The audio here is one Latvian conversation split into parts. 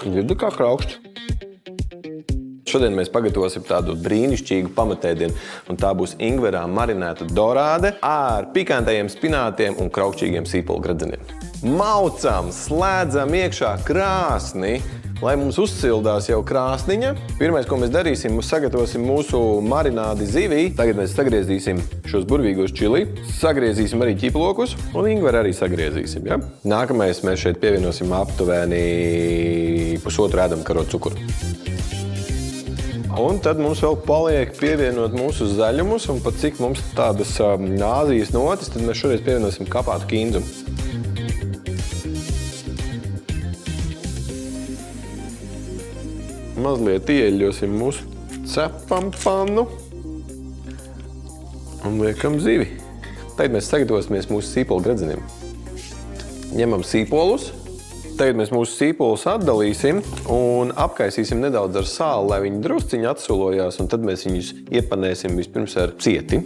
Dzirdu kā kraukšķi. Šodien mēs pagatavosim tādu brīnišķīgu pamatēdienu, un tā būs ingverā marinēta dorāde ar pikantajiem spinātiem un kraukšķīgiem sīpolu gredzeniem. Maucam, slēdzam iekšā krāsni, lai mums uzsildās jau krāsniņa. Pirmais, ko mēs darīsim, mēs sagatavosim mūsu marinādi zivī. Tagad mēs sagriezīsim šos burvīgos čili, sagriezīsim arī ķiplokus un ingveru arī sagriezīsim. Ja? Nākamais mēs šeit pievienosim aptuveni 1,5 ēdamkarogu cukuru. Un tad mums vēl paliek pievienot mūsu zaļumus, un pat cik mums tādas Āzijas notis, tad mēs šoreiz pievienosim kapātu kindzu. Mazliet ieļosim mūsu cepam pannu un liekam zivi. Tagad mēs sagatavosimies mūsu sīpolu gredzeniem. Ņemam sīpolus. Tagad mēs mūsu sīpolus atdalīsim un apkaisīsim nedaudz ar sāli, lai viņi drusciņi atsulojās, un tad mēs viņus iepanēsim vispirms ar cieti.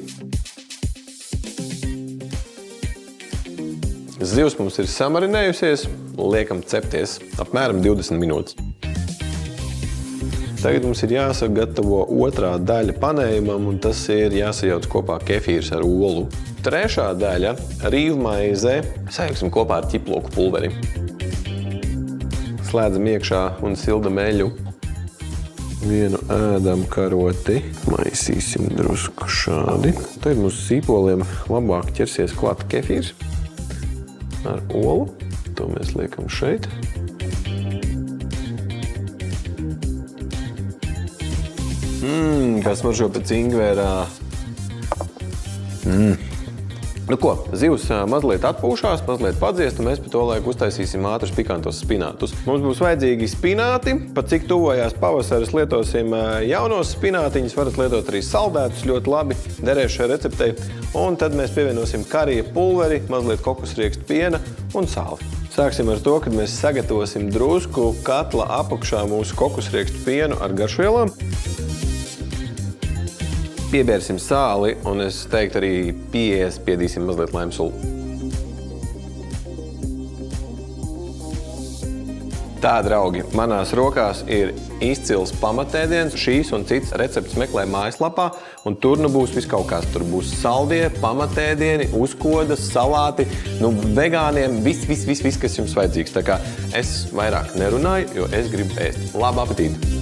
Zivs mums ir samarinējusies, liekam cepties apmēram 20 minūtes. Tagad mums ir jāsagatavo otrā daļa panējumam, un tas ir jāsajauc kopā kefīrs ar olu. Trešā daļa rīvmaize sajauksim kopā ar ķiploku pulveri. Slēdzam iekšā un sildam eļu. Vienu ēdamkaroti maisīsim drusku šādi. Tagad mūsu sīpoliem labāk ķersies klāt kefīrs ar olu. To mēs liekam šeit. Kā smaržo pēc ingverā. Nu ko, zivs mazliet atpūšās, mazliet padziest, un mēs pa to laiku uztaisīsim ātrus pikantos spinātus. Mums būs vajadzīgi spināti, pat cik tuvojās pavasaris lietosim jaunos spinātiņus, varat lietot arī saldētus ļoti labi, derēs šai receptei. Un tad mēs pievienosim karija pulveri, mazliet kokosriekstu piena un sāli. Sāksim ar to, kad mēs sagatavosim drusku katla apakšā mūsu kokosriekstu pienu ar garšvielām. Piebērsim sāli, un es teiktu arī piespiedīsim mazliet laimsulu. Tā, draugi, manās rokās ir izcils pamatēdiens. Šīs un citas receptes meklē mājaslapā, un tur nu būs viss kaut kas. Tur būs saldie, pamatēdieni, uzkodas, salāti, vegāniem, viss, kas jums vajadzīgs. Tā kā es vairāk nerunāju, jo es gribu ēst. Labu apetīti!